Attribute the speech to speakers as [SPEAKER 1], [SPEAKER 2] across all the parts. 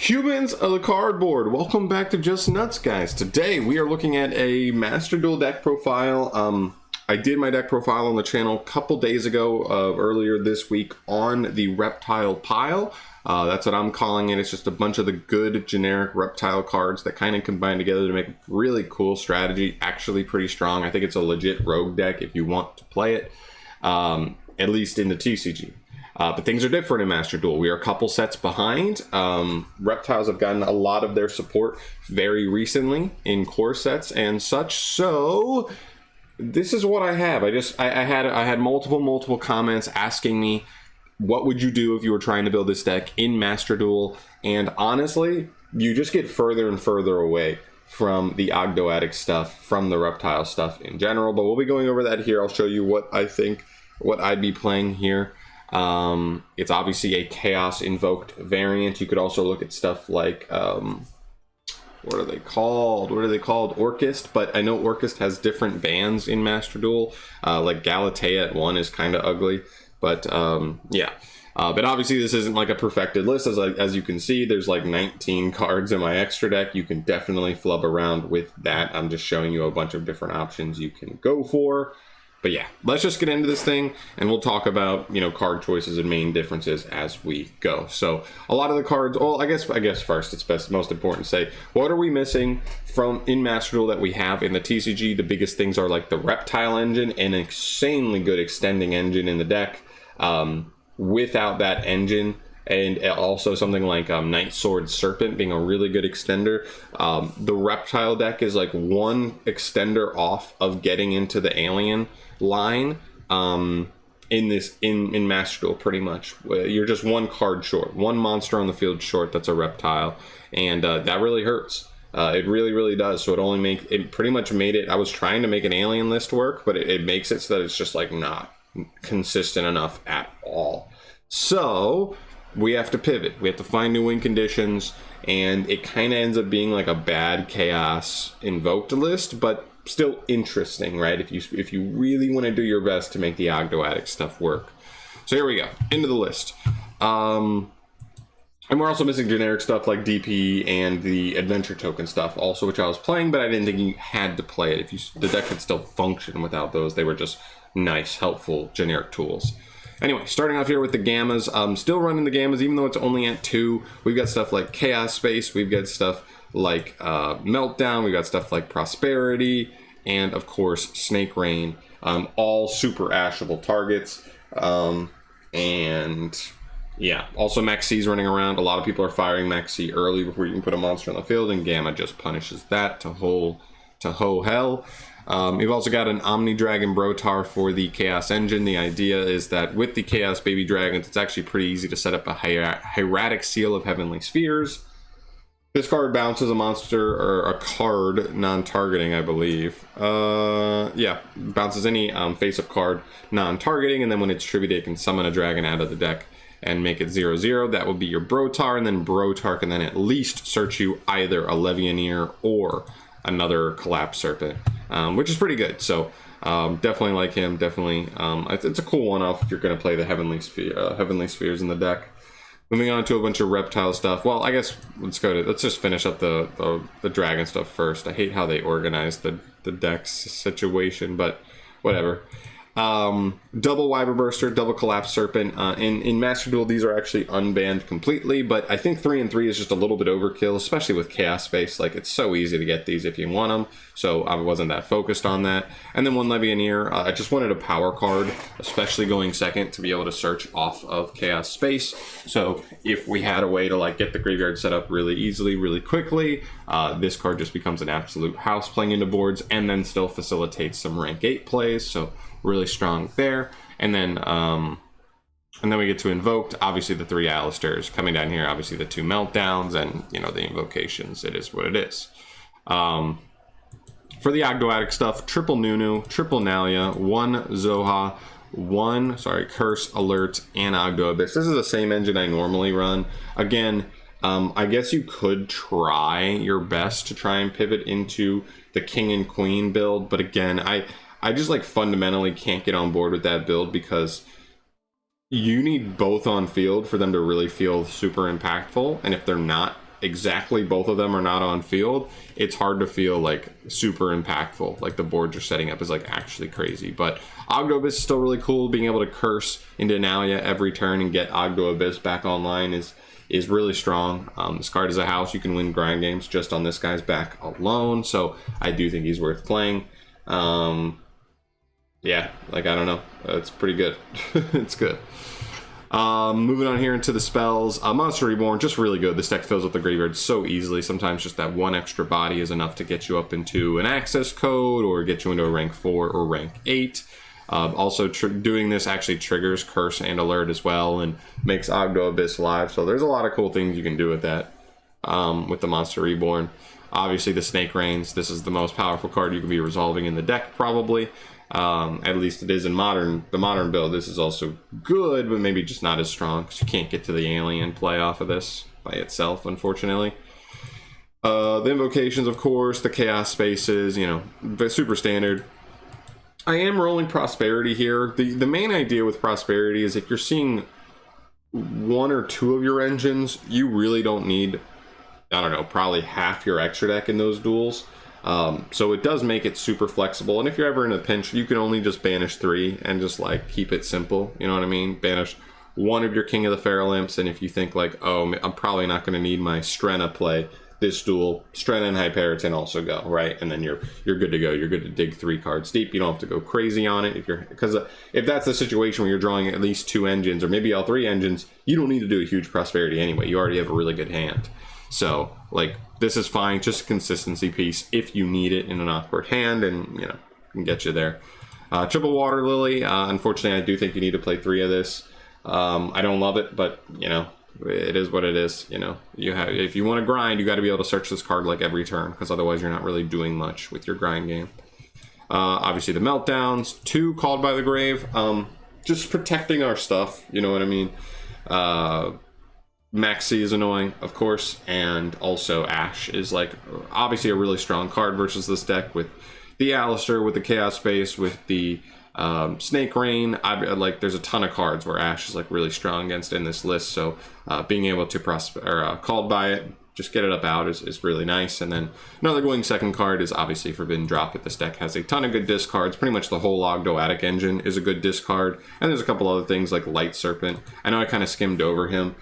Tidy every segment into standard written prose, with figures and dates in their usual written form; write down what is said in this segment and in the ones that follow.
[SPEAKER 1] Humans of the cardboard, welcome back to Just Nuts, guys. Today we are looking at a Master Duel deck profile. I did my deck profile on the channel a couple days ago, earlier this week, on the reptile pile. That's what I'm calling it. It's just a bunch of the good generic reptile cards that kind of combine together to make a really cool strategy. Actually pretty strong. I think it's a legit rogue deck if you want to play it, at least in the TCG. But things are different in Master Duel. We are a couple sets behind. Reptiles have gotten a lot of their support very recently in core sets and such. So this is what I have. I had multiple comments asking me, what would you do if you were trying to build this deck in Master Duel? And honestly, you just get further and further away from the ogdoadic stuff, from the reptile stuff in general. But we'll be going over that here. I'll show you what I think, what I'd be playing here. It's obviously a chaos invoked variant. You could also look at stuff like what are they called Orchist, but I know Orchist has different bans in Master Duel. Like Galatea at 1 is kind of ugly, but yeah. But obviously this isn't like a perfected list. As you can see, there's like 19 cards in my extra deck. You can definitely flub around with that. I'm just showing you a bunch of different options you can go for. But yeah, let's just get into this thing and we'll talk about, you know, card choices and main differences as we go. So a lot of the cards, well, I guess first it's most important to say, what are we missing from in Master Duel that we have in the TCG? The biggest things are like the reptile engine, an insanely good extending engine in the deck. Without that engine, and also something like Night Sword Serpent being a really good extender. The reptile deck is like one extender off of getting into the alien line in Master Duel, pretty much. You're just one card short, one monster on the field short that's a reptile, and that really hurts. It really does. So it pretty much made it. I was trying to make an alien list work, but it makes it so that it's just like not consistent enough at all. So we have to pivot. We have to find new win conditions, and it kind of ends up being like a bad chaos invoked list, but still interesting, right? If you really want to do your best to make the ogdoadic stuff work. So here we go, into the list. And we're also missing generic stuff like DP and the adventure token stuff also, which I was playing, but I didn't think you had to play it. The deck could still function without those. They were just nice, helpful generic tools. Anyway, starting off here with the gammas. Still running the gammas, even though it's only at 2. We've got stuff like Chaos Space. We've got stuff like Meltdown. We've got stuff like Prosperity. And, of course, Snake Rain. All super ashable targets. And, yeah. Also, Max C's running around. A lot of people are firing Max C early before you can put a monster on the field. And Gamma just punishes that to ho hell. We've also got an Omni Dragon Brotar for the Chaos Engine. The idea is that with the Chaos Baby Dragons, it's actually pretty easy to set up a Hieratic Seal of Heavenly Spheres. This card bounces a monster or a card non-targeting, I believe. Yeah, bounces any face-up card non-targeting, and then when it's tributed, it can summon a dragon out of the deck and make it 0/0. That would be your Brotar, and then Brotar can then at least search you either a Levianeer or another Collapse Serpent, which is pretty good. So definitely like him. Definitely, it's a cool one-off if you're going to play the Heavenly Spheres in the deck. Moving on to a bunch of reptile stuff. Well, I guess let's just finish up the dragon stuff first. I hate how they organize the deck's situation, but whatever. Double Wyver Burster, double Collapse Serpent. In Master Duel, these are actually unbanned completely, but I think 3 and 3 is just a little bit overkill, especially with Chaos Space. Like, it's so easy to get these if you want them, so I wasn't that focused on that. And then 1 Levianeer. I just wanted a power card, especially going second, to be able to search off of Chaos Space. So if we had a way to like get the graveyard set up really easily, really quickly, this card just becomes an absolute house playing into boards, and then still facilitates some rank 8 plays. So really strong there. And then we get to Invoked. Obviously the 3 Alistairs coming down here. Obviously the 2 Meltdowns, and you know the invocations. It is what it is. For the ogdoadic stuff, triple Nunu, triple Nalia, 1 Zoha, 1 Curse, Alert, and Aggro Abyss. This is the same engine I normally run. Again, I guess you could try your best to try and pivot into the King and Queen build, but again, I just like fundamentally can't get on board with that build because you need both on field for them to really feel super impactful, and if they're not, exactly both of them are not on field, it's hard to feel like super impactful. Like the board you're setting up is like actually crazy. But Aggro Abyss is still really cool. Being able to curse into Analia every turn and get Aggro Abyss back online is really strong. This card is a house. You can win grind games just on this guy's back alone. So I do think he's worth playing. Yeah, like, I don't know. It's pretty good. It's good. Moving on here into the spells. Monster Reborn, just really good. This deck fills up the graveyard so easily. Sometimes just that one extra body is enough to get you up into an access code or get you into a rank 4 or rank 8. Also, doing this actually triggers Curse and Alert as well and makes Ogdo Abyss live. So there's a lot of cool things you can do with that, with the Monster Reborn. Obviously, the Snake Rains. This is the most powerful card you can be resolving in the deck, probably. At least it is in the modern build. This is also good, but maybe just not as strong because you can't get to the alien play off of this by itself, unfortunately. The invocations, of course, the chaos spaces, you know, the super standard. I am rolling Prosperity here. The main idea with Prosperity is if you're seeing 1 or 2 of your engines, you really don't need, I don't know, probably half your extra deck in those duels. So it does make it super flexible, and if you're ever in a pinch, you can only just banish 3 and just like keep it simple, you know what I mean? Banish 1 of your King of the Feral Imps, and if you think like, oh, I'm probably not going to need my Strenna play this duel, Strenna and Hyperton also go, right? And then you're good to go. You're good to dig 3 cards deep. You don't have to go crazy on it because if that's the situation where you're drawing at least 2 engines or maybe all 3 engines, you don't need to do a huge Prosperity anyway. You already have a really good hand. So like, this is fine, just a consistency piece if you need it in an awkward hand, and you know, can get you there. Triple Water Lily, unfortunately I do think you need to play 3 of this. I don't love it, but you know, it is what it is. You know, if you want to grind, you got to be able to search this card like every turn, because otherwise you're not really doing much with your grind game. Obviously the Meltdowns, 2 Called by the Grave, just protecting our stuff, you know what I mean? Maxi is annoying, of course, and also Ash is like obviously a really strong card versus this deck with the Alistair, with the Chaos Space, with the Snake Rain. Like, there's a ton of cards where Ash is like really strong against in this list, so being able to Called by it, just get it up out is really nice. And then another going second card is obviously Forbidden Drop. If this deck has a ton of good discards, pretty much the whole ODGOADIC engine is a good discard, and there's a couple other things like Light Serpent. I know I kind of skimmed over him.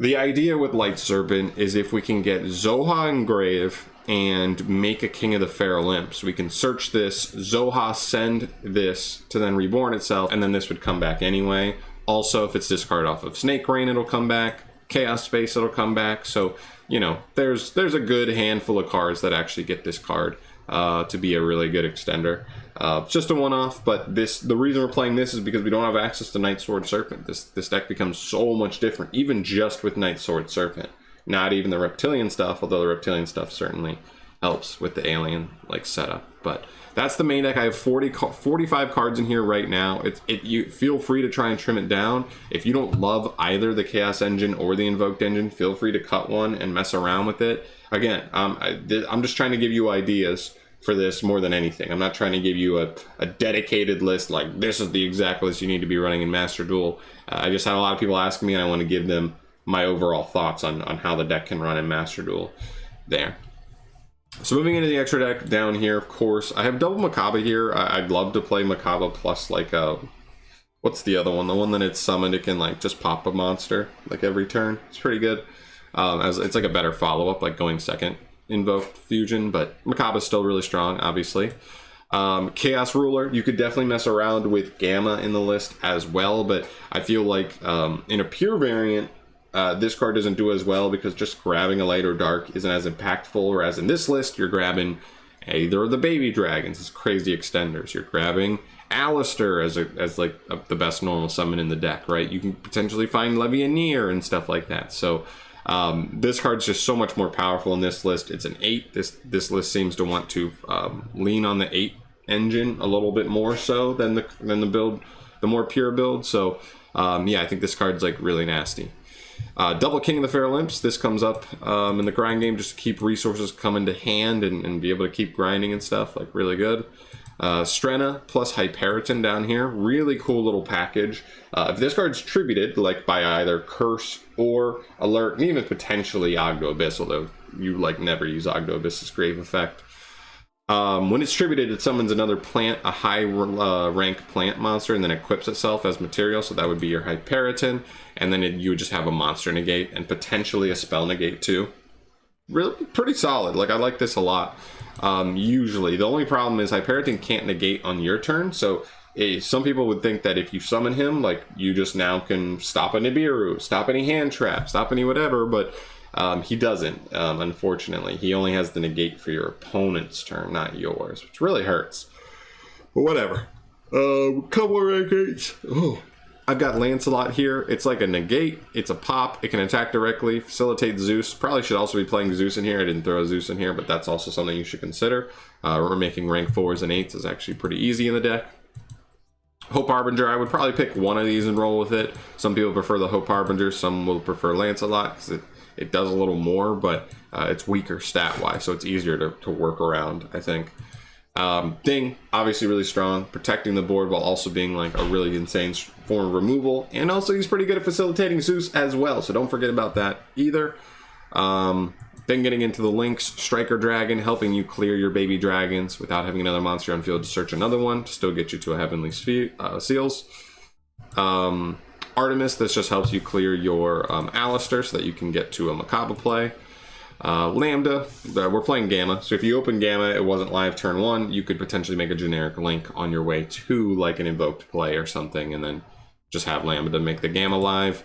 [SPEAKER 1] The idea with Light Serpent is if we can get Zoha Engrave and make a King of the Feral Imps, we can search this, Zoha send this to then reborn itself, and then this would come back anyway. Also, if it's discarded off of Snake Rain, it'll come back. Chaos Space, it'll come back. So, you know, there's a good handful of cards that actually get this card to be a really good extender. It's just a one-off, but the reason we're playing this is because we don't have access to Night Sword Serpent. This deck becomes so much different, even just with Night Sword Serpent. Not even the Reptilian stuff, although the Reptilian stuff certainly helps with the alien like setup. But that's the main deck. I have 45 cards in here right now. You feel free to try and trim it down. If you don't love either the Chaos Engine or the Invoked Engine, feel free to cut one and mess around with it. Again, I'm just trying to give you ideas for this more than anything. I'm not trying to give you a dedicated list like this is the exact list you need to be running in Master Duel. I just had a lot of people asking me, and I want to give them my overall thoughts on how the deck can run in Master Duel there. So moving into the extra deck down here, of course, I have double Macabre here. I'd love to play Macabre plus like what's the other one? The one that it's summoned, it can like just pop a monster like every turn. It's pretty good. As it's like a better follow-up, like going second Invoked Fusion, but Macabre is still really strong, obviously. Chaos Ruler, you could definitely mess around with Gamma in the list as well, but I feel like in a pure variant, this card doesn't do as well because just grabbing a light or dark isn't as impactful, whereas in this list, you're grabbing either of the Baby Dragons as crazy extenders. You're grabbing Alistair as the best normal summon in the deck, right? You can potentially find Levianeer and stuff like that. So this card's just so much more powerful in this list. It's an 8. This list seems to want to lean on the 8 engine a little bit more so than the more pure build. So yeah, I think this card's like really nasty. Double King of the Feral Imps. This comes up in the grind game just to keep resources coming to hand and be able to keep grinding and stuff, like really good. Strenna plus Hyperton down here. Really cool little package. If this card's tributed, like by either Curse or Alert, and even potentially Aggro Abyss, although you like never use Aggro Abyss's Grave Effect. When it's tributed, it summons another plant, a high rank plant monster, and then equips itself as material. So that would be your Hyperton, and then you would just have a monster negate and potentially a spell negate too. Really pretty solid. Like, I like this a lot. Usually the only problem is Hyperton can't negate on your turn, so some people would think that if you summon him, like, you just now can stop a Nibiru, stop any hand trap, stop any whatever, but he doesn't. Unfortunately, he only has the negate for your opponent's turn, not yours, which really hurts, but whatever. Couple of rank 8s. Oh, I've got Lancelot here. It's like a negate, it's a pop, it can attack directly, facilitate Zeus. Probably should also be playing Zeus in here. I didn't throw a Zeus in here, but that's also something you should consider. We're making rank 4s and 8s is actually pretty easy in the deck. Hope Harbinger, I would probably pick one of these and roll with it. Some people prefer the Hope Harbinger, some will prefer Lancelot because it does a little more, but it's weaker stat-wise, so it's easier to work around, I think. Ding, obviously really strong, protecting the board while also being like a really insane form of removal, and also he's pretty good at facilitating Zeus as well, so don't forget about that either. Then getting into the links, Striker Dragon, helping you clear your baby dragons without having another monster on field to search another one, to still get you to a Heavenly Seals. Artemis, this just helps you clear your Alistair so that you can get to a Macabre play. Lambda, we're playing Gamma, so if you open Gamma, it wasn't live turn 1, you could potentially make a generic link on your way to like an invoked play or something, and then just have Lambda make the Gamma live.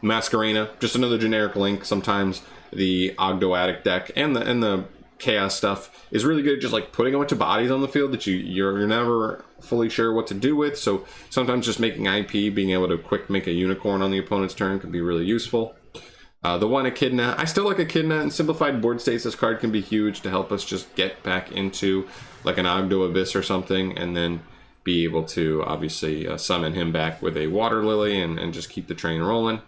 [SPEAKER 1] Masquerena, just another generic link. Sometimes the ogdoadic deck and the chaos stuff is really good, just like putting a bunch of bodies on the field that you're never fully sure what to do with, so sometimes just making IP, being able to quick make a unicorn on the opponent's turn can be really useful. The one Echidna, I still like Echidna, and simplified board states, this card can be huge to help us just get back into like an Aggro Abyss or something, and then be able to obviously summon him back with a Water Lily and just keep the train rolling.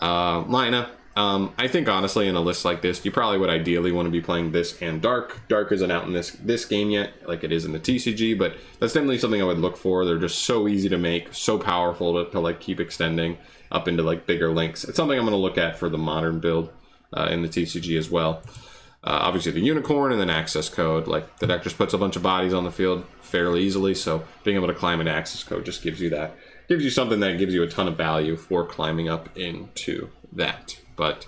[SPEAKER 1] Lina, I think honestly in a list like this, you probably would ideally want to be playing this and Dark. Dark isn't out in this game yet, like it is in the TCG, but that's definitely something I would look for. They're just so easy to make, so powerful to like keep extending up into like bigger links. It's something I'm going to look at for the modern build in the TCG as well. Obviously the Unicorn and then Access Code, like the deck just puts a bunch of bodies on the field fairly easily, so being able to climb into Access Code just gives you that, gives you something that gives you a ton of value for climbing up into that. But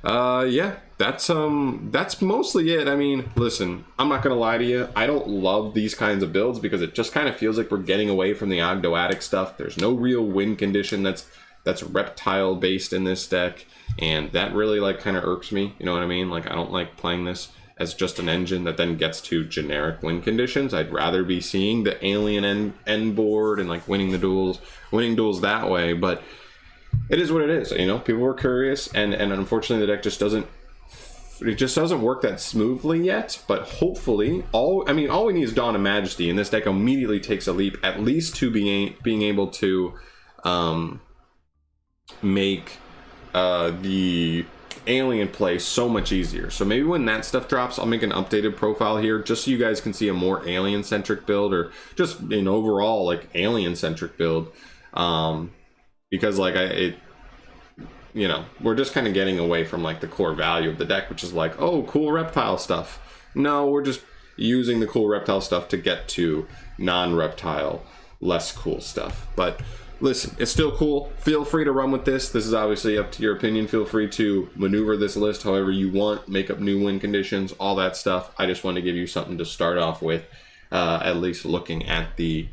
[SPEAKER 1] yeah, that's mostly it. I mean, listen, I'm not gonna lie to you, I don't love these kinds of builds because it just kind of feels like we're getting away from the ogdoadic stuff. There's no real win condition that's reptile based in this deck, and that really like kind of irks me, you know what I mean? Like, I don't like playing this as just an engine that then gets to generic win conditions. I'd rather be seeing the alien end board and like winning duels that way, but it is what it is, you know. People were curious, and unfortunately the deck just doesn't work that smoothly yet. But hopefully, all we need is Dawn of Majesty, and this deck immediately takes a leap, at least to being able to make the alien play so much easier. So maybe when that stuff drops, I'll make an updated profile here just so you guys can see a more alien centric build, or just an overall like alien centric build. Because like you know, we're just kind of getting away from like the core value of the deck, which is like, oh, cool reptile stuff. No, we're just using the cool reptile stuff to get to non-reptile, less cool stuff. But listen, it's still cool. Feel free to run with this. This is obviously up to your opinion. Feel free to maneuver this list however you want, make up new win conditions, all that stuff. I just want to give you something to start off with, at least looking at the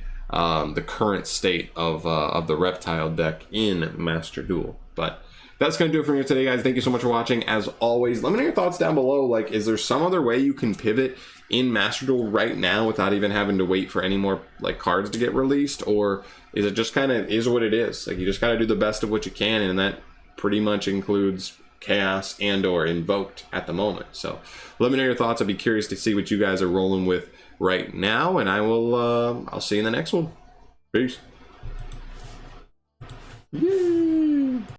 [SPEAKER 1] current state of the reptile deck in Master Duel. But that's going to do it for me today, guys. Thank you so much for watching. As always, let me know your thoughts down below. Like, is there some other way you can pivot in Master Duel right now without even having to wait for any more like cards to get released? Or is it just kind of is what it is? Like, you just got to do the best of what you can, and that pretty much includes Chaos and or Invoked at the moment. So let me know your thoughts. I'd be curious to see what you guys are rolling with right now, and I'll see you in the next one. Peace. Yay.